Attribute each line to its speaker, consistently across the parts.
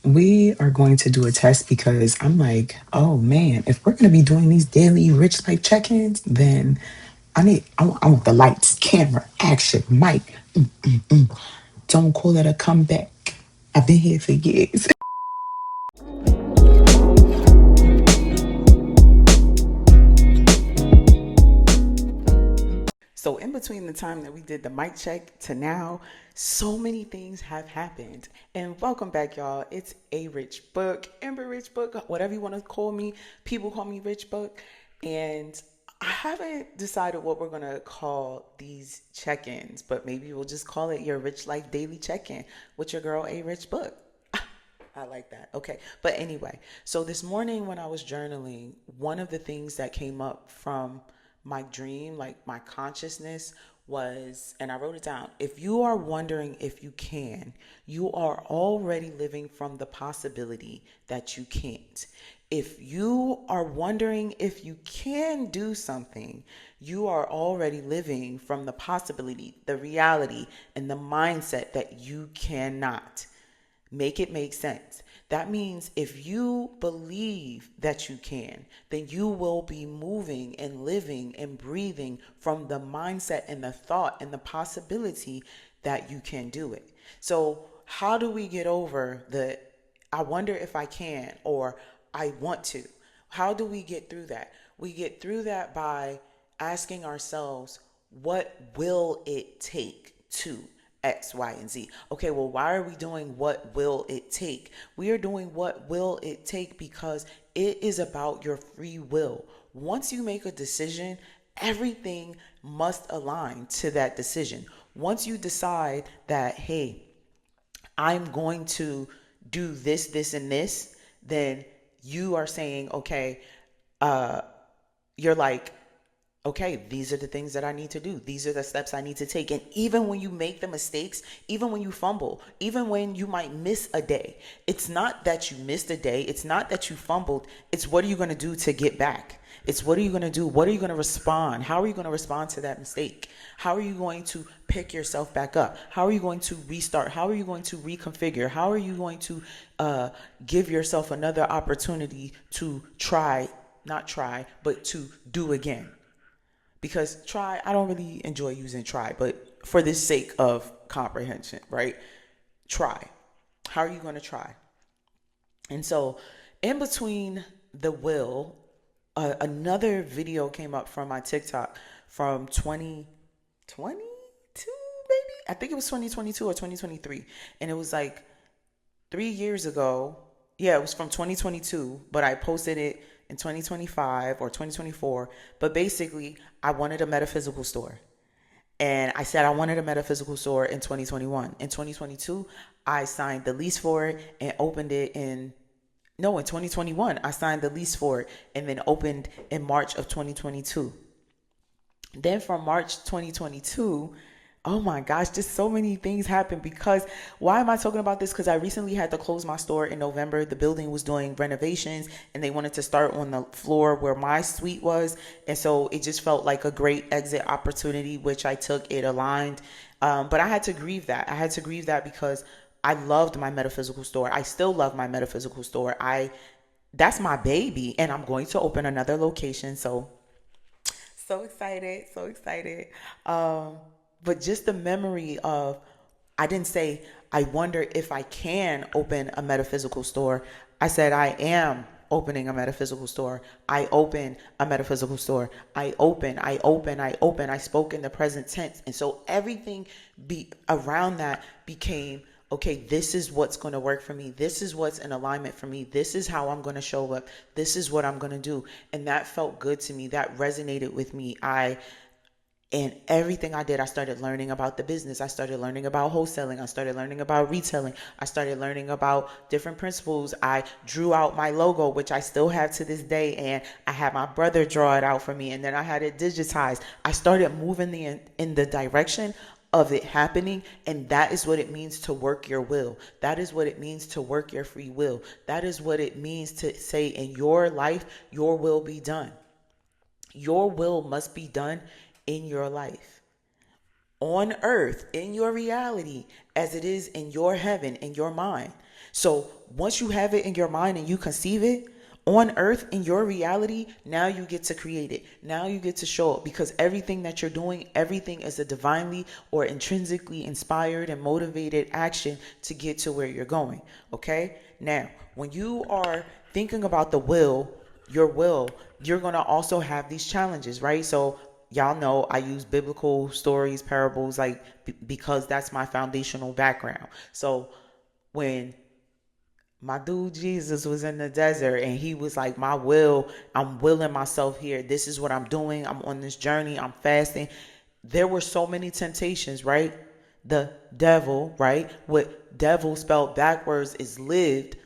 Speaker 1: We are going to do a test because I'm like, oh man, if we're going to be doing these daily rich life check-ins, then I want the lights, camera, action, mic. Don't call it a comeback. I've been here for years. So in between the time that we did the mic check to now, so many things have happened. And welcome back, y'all. It's a Rich Book, Amber Rich Book, whatever you want to call me. People call me Rich Book. And I haven't decided what we're going to call these check-ins, but maybe we'll just call it your Rich Life Daily Check-in with your girl, A Rich Book. I like that. Okay. But anyway, so this morning when I was journaling, one of the things that came up from my dream, like my consciousness, was, and I wrote it down, if you are wondering if you can, you are already living from the possibility that you can't. If you are wondering if you can do something, you are already living from the possibility, the reality, and the mindset that you cannot. Make it make sense. That means if you believe that you can, then you will be moving and living and breathing from the mindset and the thought and the possibility that you can do it. So, how do we get over the I wonder if I can or I want to? How do we get through that? We get through that by asking ourselves, what will it take to X, Y, and Z? Okay, well, why are we doing what will it take? We are doing what will it take because it is about your free will. Once you make a decision, everything must align to that decision. Once you decide that, hey, I'm going to do this, this, and this, then you are saying, okay, uh, you're like, okay, these are the things that I need to do. These are the steps I need to take. And even when you make the mistakes, even when you fumble, even when you might miss a day, it's not that you missed a day. It's not that you fumbled. It's what are you going to do to get back? It's what are you going to do? What are you going to respond? How are you going to respond to that mistake? How are you going to pick yourself back up? How are you going to restart? How are you going to reconfigure? How are you going to give yourself another opportunity to try, not try, but to do again? Because try, I don't really enjoy using try, but for the sake of comprehension, right? Try. How are you going to try? And so, in between the will, another video came up from my TikTok from 2022, maybe? I think it was 2022 or 2023. And it was like 3 years ago. Yeah, it was from 2022, but I posted it in 2025 or 2024. But basically, I wanted a metaphysical store. And I said I wanted a metaphysical store in 2021. In 2022, I signed the lease for it and opened it in 2021. I signed the lease for it and then opened in March of 2022. Then from March 2022, oh my gosh, just so many things happened. Because why am I talking about this? Because I recently had to close my store in November. The building was doing renovations and they wanted to start on the floor where my suite was. And so it just felt like a great exit opportunity, which I took. It aligned. But I had to grieve that. I had to grieve that because I loved my metaphysical store. I still love my metaphysical store. That's my baby, and I'm going to open another location. So excited, so excited. But just the memory of, I didn't say, I wonder if I can open a metaphysical store. I said, I am opening a metaphysical store. I open a metaphysical store. I open, I open, I open. I spoke in the present tense. And so everything around that became, okay, this is what's going to work for me. This is what's in alignment for me. This is how I'm going to show up. This is what I'm going to do. And that felt good to me. That resonated with me. And everything I did, I started learning about the business. I started learning about wholesaling. I started learning about retailing. I started learning about different principles. I drew out my logo, which I still have to this day. And I had my brother draw it out for me. And then I had it digitized. I started moving in the direction of it happening. And that is what it means to work your will. That is what it means to work your free will. That is what it means to say, in your life, your will be done. Your will must be done in your life, on earth, in your reality, as it is in your heaven, in your mind. So once you have it in your mind and you conceive it on earth in your reality, now you get to create it. Now you get to show it, because everything that you're doing, everything is a divinely or intrinsically inspired and motivated action to get to where you're going. Okay. Now, when you are thinking about your will, you're going to also have these challenges, right? So y'all know I use biblical stories, parables, like because that's my foundational background. So when my dude Jesus was in the desert and he was like, I'm willing myself here. This is what I'm doing. I'm on this journey. I'm fasting. There were so many temptations, right? The devil, right? What devil spelled backwards is lived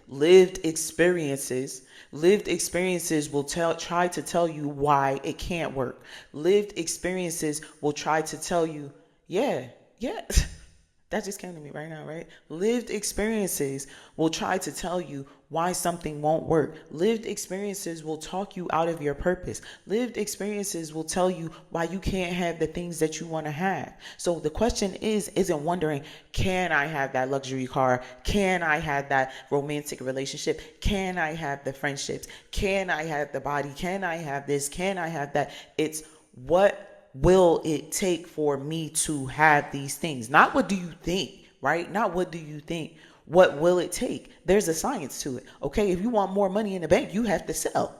Speaker 1: experiences. Lived experiences will try to tell you why it can't work. Lived experiences will try to tell you, yeah. That just came to me right now, right? Lived experiences will try to tell you why something won't work. Lived experiences will talk you out of your purpose. Lived experiences will tell you why you can't have the things that you want to have. So the question isn't wondering, can I have that luxury car? Can I have that romantic relationship? Can I have the friendships? Can I have the body? Can I have this? Can I have that? It's what will it take for me to have these things? Not what do you think, right? Not what do you think. What will it take? There's a science to it. Okay, if you want more money in the bank, you have to sell.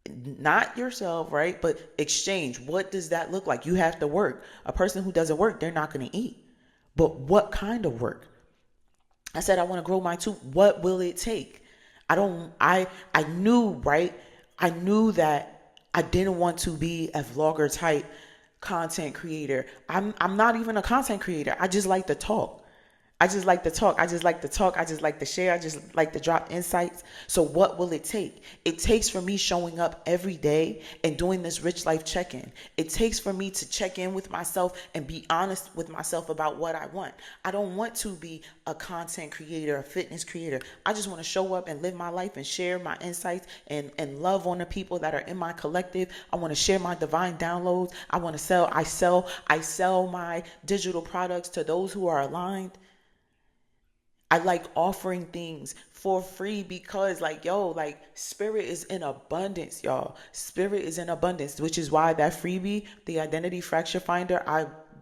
Speaker 1: Not yourself, right? But exchange. What does that look like? You have to work. A person who doesn't work, they're not going to eat. But what kind of work? I said I want to grow mine too. What will it take? I knew, right? I knew that I didn't want to be a vlogger type content creator. I'm not even a content creator. I just like to talk. I just like to talk. I just like to talk. I just like to share. I just like to drop insights. So what will it take? It takes for me showing up every day and doing this rich life check-in. It takes for me to check in with myself and be honest with myself about what I want. I don't want to be a content creator, a fitness creator. I just want to show up and live my life and share my insights and love on the people that are in my collective. I want to share my divine downloads. I sell my digital products to those who are aligned. I like offering things for free because spirit is in abundance, y'all. Spirit is in abundance, which is why that freebie, the identity fracture finder,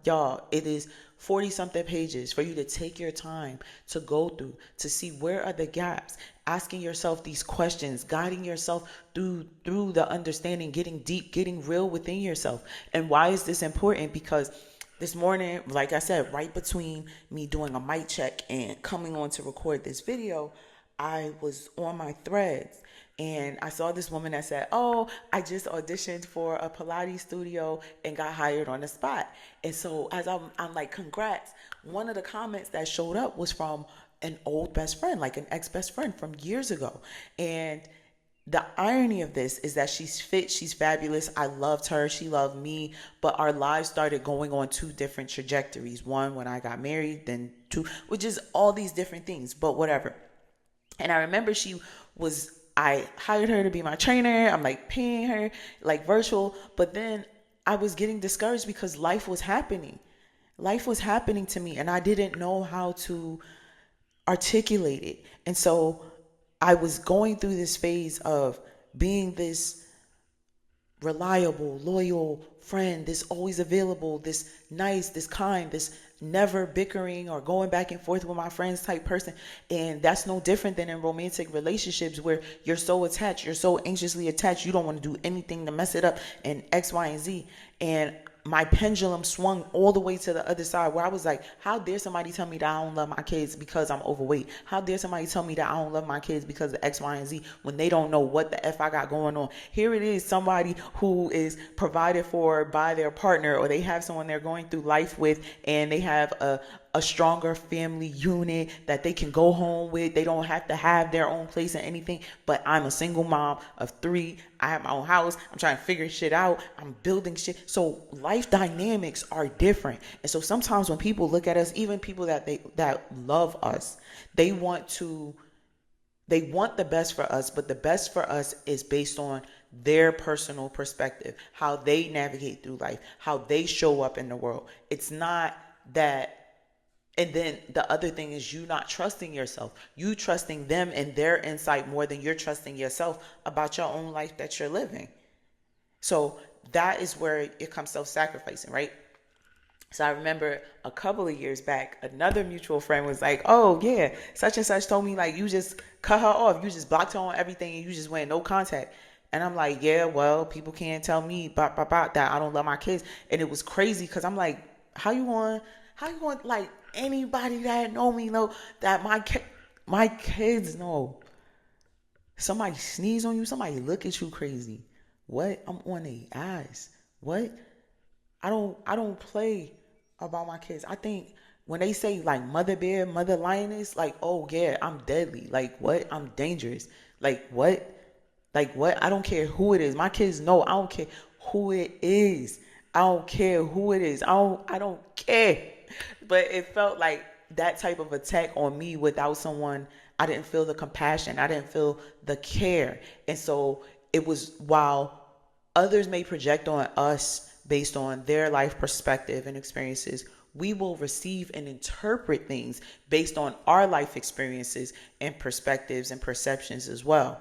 Speaker 1: it is 40 something pages for you to take your time to go through, to see where are the gaps, asking yourself these questions, guiding yourself through the understanding, getting deep, getting real within yourself. And why is this important? Because this morning, like I said, right between me doing a mic check and coming on to record this video, I was on my threads and I saw this woman that said, "Oh, I just auditioned for a Pilates studio and got hired on the spot." And so as I'm like, congrats. One of the comments that showed up was from an old best friend, like an ex-best friend from years ago. And the irony of this is that she's fit, she's fabulous. I loved her, she loved me, but our lives started going on two different trajectories. One, when I got married, then two, which is all these different things, but whatever. And I remember I hired her to be my trainer. I'm like paying her like virtual, but then I was getting discouraged because life was happening. Life was happening to me and I didn't know how to articulate it. And so I was going through this phase of being this reliable, loyal friend, this always available, this nice, this kind, this never bickering or going back and forth with my friends type person. And that's no different than in romantic relationships where you're so attached, you're so anxiously attached, you don't want to do anything to mess it up and X, Y, and Z. And my pendulum swung all the way to the other side where I was like, how dare somebody tell me that I don't love my kids because I'm overweight? How dare somebody tell me that I don't love my kids because of X, Y, and Z when they don't know what the F I got going on? Here it is, somebody who is provided for by their partner, or they have someone they're going through life with and they have a stronger family unit that they can go home with. They don't have to have their own place or anything. But I'm a single mom of 3. I have my own house. I'm trying to figure shit out. I'm building shit. So life dynamics are different. And so sometimes when people look at us, even people that love us, they want the best for us, but the best for us is based on their personal perspective, how they navigate through life, how they show up in the world. It's not that And then the other thing is you not trusting yourself. You trusting them and their insight more than you're trusting yourself about your own life that you're living. So that is where it comes self-sacrificing, right? So I remember a couple of years back, another mutual friend was like, oh yeah, such and such told me like you just cut her off. You just blocked her on everything and you just went no contact. And I'm like, yeah, well, people can't tell me that I don't love my kids. And it was crazy because I'm like, how you going like anybody that know me know that my kids know. Somebody sneeze on you, somebody look at you crazy. What? I'm on their eyes. What? I don't play about my kids. I think when they say like mother bear, mother lioness, like, oh yeah, I'm deadly. Like what? I'm dangerous. Like what? Like what? I don't care who it is. My kids know. I don't care who it is. I don't care who it is. I don't care. But it felt like that type of attack on me without someone. I didn't feel the compassion. I didn't feel the care. And so it was, while others may project on us based on their life perspective and experiences, we will receive and interpret things based on our life experiences and perspectives and perceptions as well.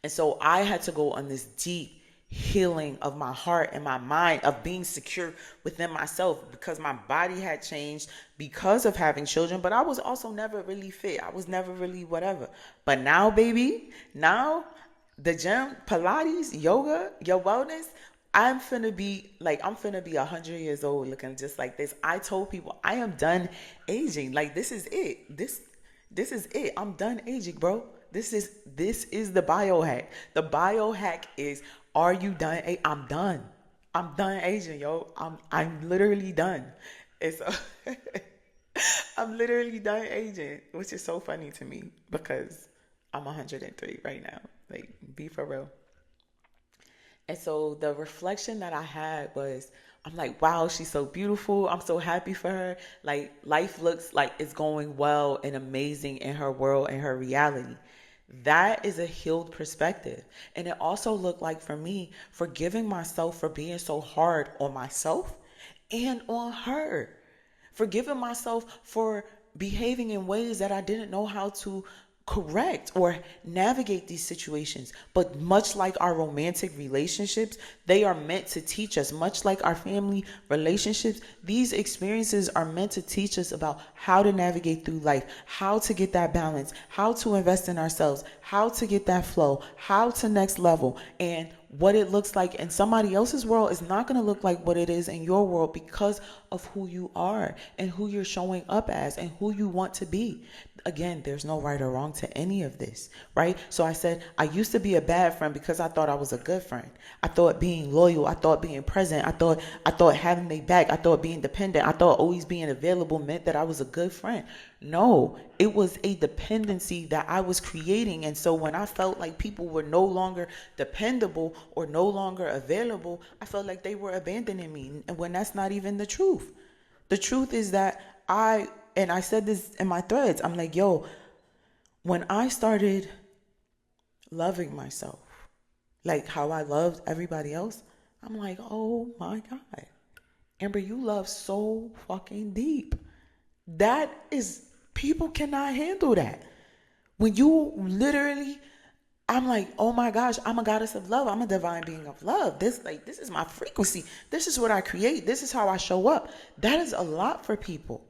Speaker 1: And so I had to go on this deep healing of my heart and my mind, of being secure within myself, because my body had changed because of having children, but I was also never really fit. I was never really whatever. But now, baby, now the gym, Pilates, yoga, your wellness, I'm finna be 100 years old looking just like this. I told people I am done aging. Like this is it. This is it. I'm done aging, bro. This is the biohack. The biohack is, are you done? I'm done. I'm done aging, yo. I'm literally done. And so I'm literally done aging, which is so funny to me because I'm 103 right now. Like, be for real. And so the reflection that I had was, I'm like, wow, she's so beautiful. I'm so happy for her. Like, life looks like it's going well and amazing in her world and her reality. That is a healed perspective. And it also looked like, for me, forgiving myself for being so hard on myself and on her. Forgiving myself for behaving in ways that I didn't know how to correct or navigate these situations. But much like our romantic relationships, they are meant to teach us. Much like our family relationships, these experiences are meant to teach us about how to navigate through life, how to get that balance, how to invest in ourselves, how to get that flow, how to next level. And what it looks like in somebody else's world is not going to look like what it is in your world, because of who you are and who you're showing up as and who you want to be. Again, there's no right or wrong to any of this, right? So I said, I used to be a bad friend because I thought I was a good friend. I thought being loyal, I thought being present, I thought having their back, I thought being dependent, I thought always being available meant that I was a good friend. No, it was a dependency that I was creating. And so when I felt like people were no longer dependable or no longer available, I felt like they were abandoning me. And when that's not even the truth. The truth is that and I said this in my threads, I'm like, yo, when I started loving myself, like how I loved everybody else, I'm like, oh my God, Amber, you love so fucking deep. That is, people cannot handle that. When you literally, I'm like, oh my gosh, I'm a goddess of love. I'm a divine being of love. This is my frequency. This is what I create. This is how I show up. That is a lot for people.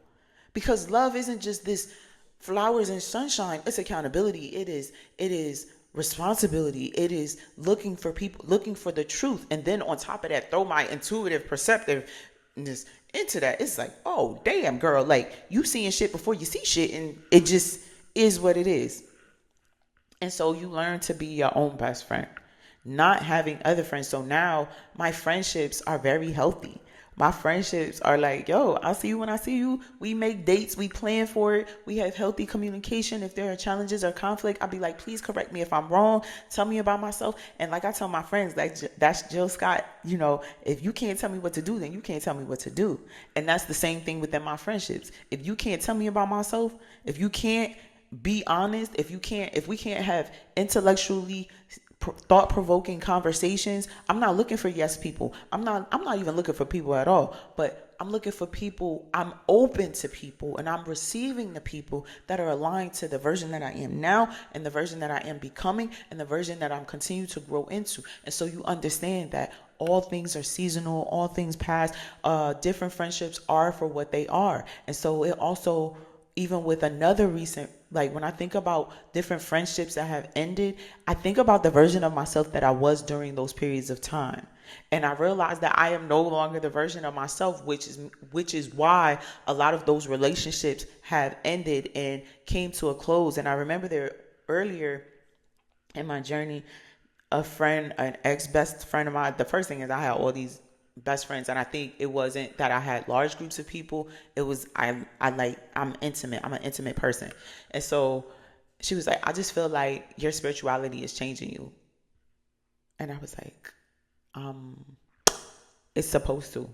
Speaker 1: Because love isn't just this flowers and sunshine. It's accountability. It is responsibility. It is looking for people, looking for the truth. And then on top of that, throw my intuitive perceptiveness into that. It's like, oh, damn, girl. Like, you seeing shit before you see shit. And it just is what it is. And so you learn to be your own best friend, not having other friends. So now my friendships are very healthy. My friendships are like, yo, I'll see you when I see you. We make dates. We plan for it. We have healthy communication. If there are challenges or conflict, I'll be like, please correct me if I'm wrong. Tell me about myself. And like I tell my friends, like, that's Jill Scott. You know, if you can't tell me what to do, then you can't tell me what to do. And that's the same thing within my friendships. If you can't tell me about myself, if you can't be honest, if we can't have intellectually thought-provoking conversations. I'm not looking for yes people. I'm not even looking for people at all, but I'm looking for people. I'm open to people, and I'm receiving the people that are aligned to the version that I am now, and the version that I am becoming, and the version that I'm continuing to grow into. And so you understand that all things are seasonal, all things pass. Different friendships are for what they are. And so it also, even with another recent, like when I think about different friendships that have ended, I think about the version of myself that I was during those periods of time. And I realized that I am no longer the version of myself, which is why a lot of those relationships have ended and came to a close. And I remember there earlier in my journey, a friend, an ex best friend of mine. The first thing is I had all these best friends, and I think it wasn't that I had large groups of people. It was I'm intimate. I'm an intimate person, and so she was like, I just feel like your spirituality is changing you, and I was like, um, it's supposed to.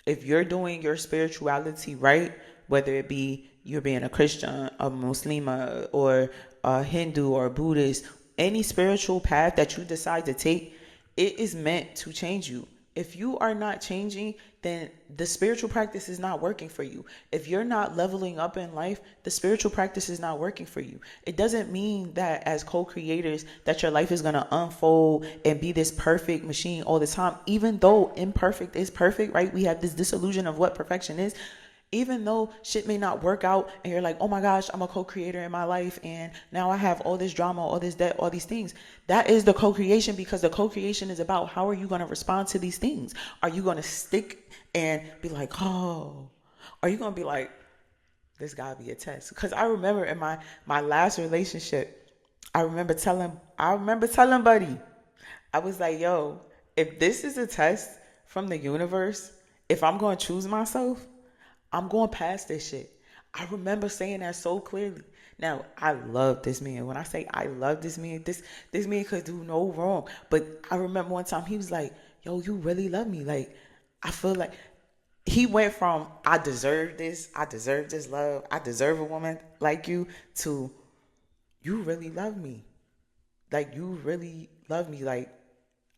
Speaker 1: If you're doing your spirituality right, whether it be you're being a Christian, a Muslim, or a Hindu or a Buddhist, any spiritual path that you decide to take, it is meant to change you. If you are not changing, then the spiritual practice is not working for you. If you're not leveling up in life, the spiritual practice is not working for you. It doesn't mean that as co-creators that your life is going to unfold and be this perfect machine all the time, even though imperfect is perfect, right? We have this disillusion of what perfection is. Even though shit may not work out and you're like, oh my gosh, I'm a co-creator in my life and now I have all this drama, all this debt, all these things. That is the co-creation, because the co-creation is about how are you going to respond to these things? Are you going to stick and be like, oh, are you going to be like, this gotta be a test? Because I remember in my last relationship, I remember telling buddy, I was like, yo, if this is a test from the universe, if I'm going to choose myself, I'm going past this shit. I remember saying that so clearly. Now, I love this man. When I say I love this man, this man could do no wrong. But I remember one time he was like, yo, you really love me. Like, I feel like he went from I deserve this love, I deserve a woman like you, to you really love me. Like, you really love me. Like,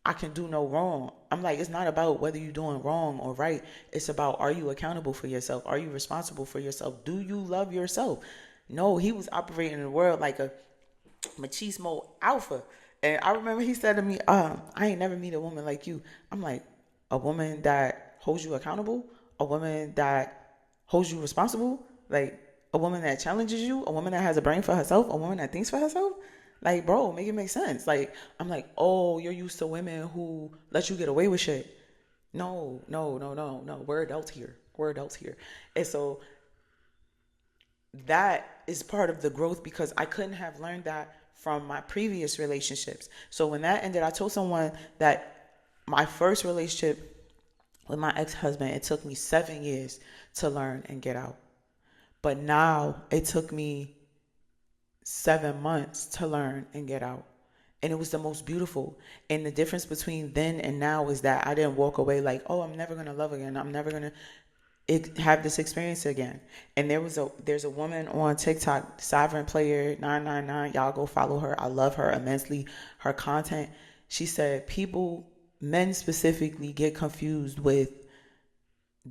Speaker 1: I can do no wrong. I'm like, it's not about whether you're doing wrong or right. It's about, are you accountable for yourself? Are you responsible for yourself? Do you love yourself? No, he was operating in the world like a machismo alpha. And I remember he said to me, I ain't never meet a woman like you. I'm like, a woman that holds you accountable? A woman that holds you responsible? Like, a woman that challenges you? A woman that has a brain for herself? A woman that thinks for herself? Like, bro, make it make sense. Like, I'm like, oh, you're used to women who let you get away with shit. No, no, no, no, no. We're adults here. We're adults here. And so that is part of the growth, because I couldn't have learned that from my previous relationships. So when that ended, I told someone that my first relationship with my ex-husband, it took me 7 years to learn and get out. But now it took me 7 months to learn and get out. And it was the most beautiful. And the difference between then and now is that I didn't walk away like, oh, I'm never going to love again. I'm never going to have this experience again. And there's a woman on TikTok, Sovereign Player 999. Y'all go follow her. I love her immensely. Her content. She said men specifically, get confused with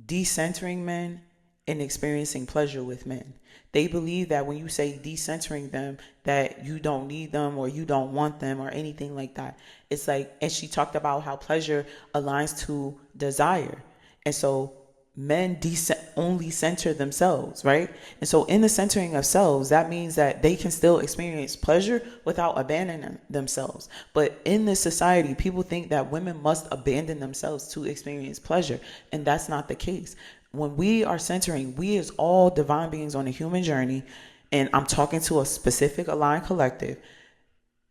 Speaker 1: decentering men and experiencing pleasure with men. They believe that when you say decentering them, that you don't need them or you don't want them or anything like that. It's like, and she talked about how pleasure aligns to desire. And so men only center themselves, right? And so in the centering of selves, that means that they can still experience pleasure without abandoning themselves. But in this society, people think that women must abandon themselves to experience pleasure. And that's not the case. When we are centering, we as all divine beings on a human journey, and I'm talking to a specific aligned collective,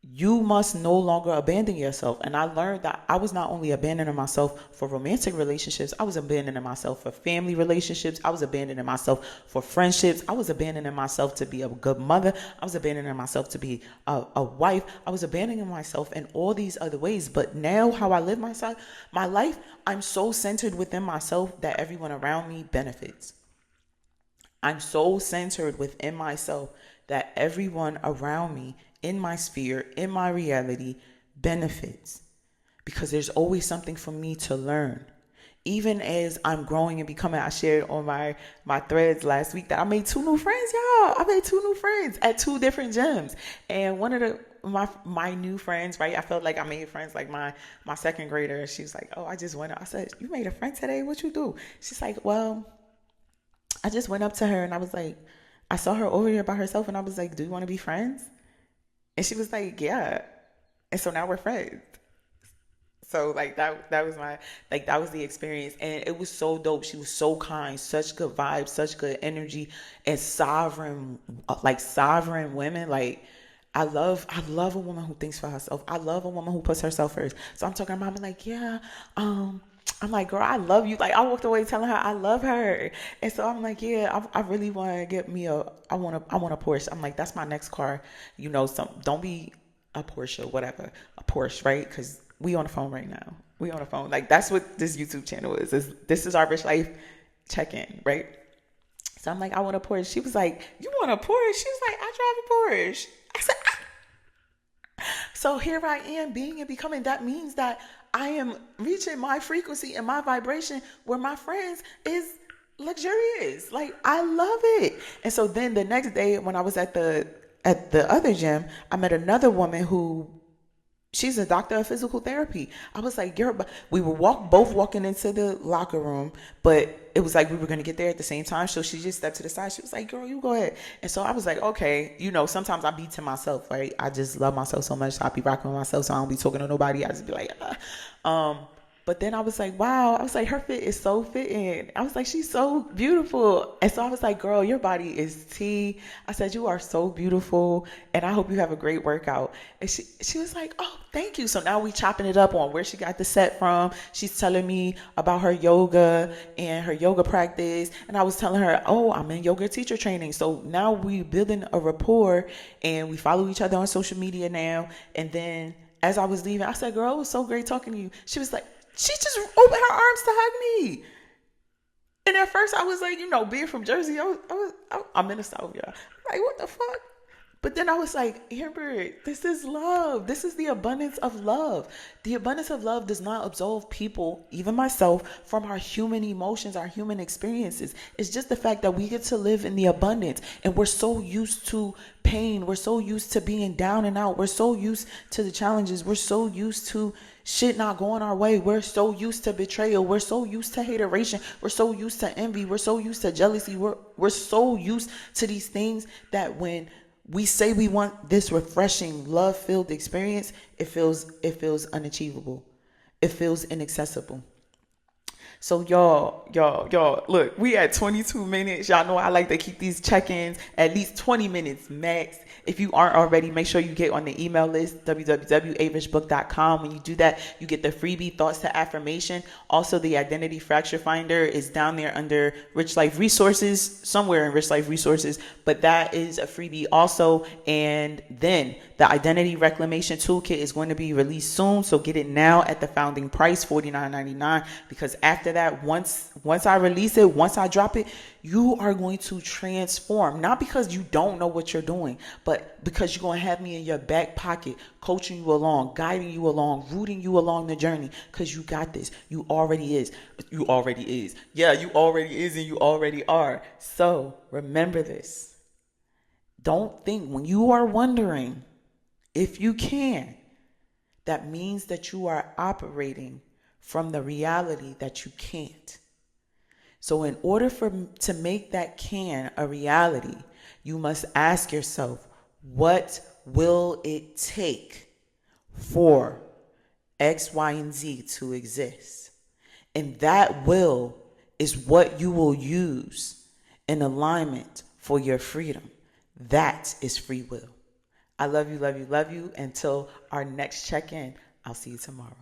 Speaker 1: you must no longer abandon yourself. And I learned that I was not only abandoning myself for romantic relationships, I was abandoning myself for family relationships. I was abandoning myself for friendships. I was abandoning myself to be a good mother. I was abandoning myself to be a wife. I was abandoning myself in all these other ways. But now how I live my life, I'm so centered within myself that everyone around me benefits. I'm so centered within myself that everyone around me, in my sphere, in my reality, benefits, because there's always something for me to learn. Even as I'm growing and becoming, I shared on my threads last week that I made 2 new friends, y'all. I made 2 new friends at 2 different gyms. And one of my new friends, right? I felt like I made friends, like my second grader. She was like, "Oh, I just went up." I said, "You made a friend today? What you do?" She's like, "Well, I just went up to her and I was like, I saw her over here by herself and I was like, do you want to be friends?" And she was like, "Yeah." And so now we're friends. So like that was my, like, that was the experience, and it was so dope. She was so kind, such good vibes, such good energy, and sovereign women. Like, I love a woman who thinks for herself. I love a woman who puts herself first. So I'm talking to mom, I'm like, yeah, I'm like, girl, I love you. Like, I walked away telling her I love her. And so I'm like, yeah, I really want to get me I want a Porsche. I'm like, that's my next car. Don't be a Porsche, whatever, a Porsche, right? Because we on the phone right now. We on the phone. Like, that's what this YouTube channel is. This is our rich life check-in, right? So I'm like, I want a Porsche. She was like, you want a Porsche? She was like, I drive a Porsche. I said, so here I am being and becoming. That means that I am reaching my frequency and my vibration where my friends is luxurious. Like, I love it. And so then the next day when I was at the other gym, I met another woman who, she's a doctor of physical therapy. I was like, we were both walking into the locker room, but it was like we were going to get there at the same time. So she just stepped to the side. She was like, girl, you go ahead. And so I was like, okay, sometimes I be to myself, right? I just love myself so much. I be rocking with myself. So I don't be talking to nobody. I just be like, but then I was like, wow, I was like, her fit is so fitting. I was like, she's so beautiful. And so I was like, girl, your body is tea. I said, you are so beautiful. And I hope you have a great workout. And she was like, oh, thank you. So now we chopping it up on where she got the set from. She's telling me about her yoga and her yoga practice. And I was telling her, oh, I'm in yoga teacher training. So now we building a rapport and we follow each other on social media now. And then as I was leaving, I said, girl, it was so great talking to you. She was like, she just opened her arms to hug me. And at first I was like, being from Jersey, I'm in the South, y'all. Like, what the fuck? But then I was like, Amber, this is love. This is the abundance of love. The abundance of love does not absolve people, even myself, from our human emotions, our human experiences. It's just the fact that we get to live in the abundance, and we're so used to pain. We're so used to being down and out. We're so used to the challenges. We're so used to shit not going our way. We're so used to betrayal. We're so used to hateration. We're so used to envy. We're so used to jealousy. We're so used to these things that when we say we want this refreshing, love-filled experience, it feels unachievable. It feels inaccessible. So y'all, look, we at 22 minutes. Y'all know I like to keep these check-ins at least 20 minutes max. If you aren't already, make sure you get on the email list, www.arichbook.com. When you do that, you get the freebie Thoughts to Affirmation. Also, the Identity Fracture Finder is down there under Rich Life Resources, somewhere in Rich Life Resources, but that is a freebie also. And then the Identity Reclamation Toolkit is going to be released soon, so get it now at the founding price, $49.99, because after that, once I release it, once I drop it, you are going to transform. Not because you don't know what you're doing, but because you're going to have me in your back pocket, coaching you along, guiding you along, rooting you along the journey, because you got this. You already is. You already is. Yeah, you already is, and you already are. So remember this. Don't think, when you are wondering if you can, that means that you are operating from the reality that you can't. So in order to make that can a reality, you must ask yourself, what will it take for X, Y, and Z to exist? And that will is what you will use in alignment for your freedom. That is free will. I love you, love you, love you. Until our next check-in, I'll see you tomorrow.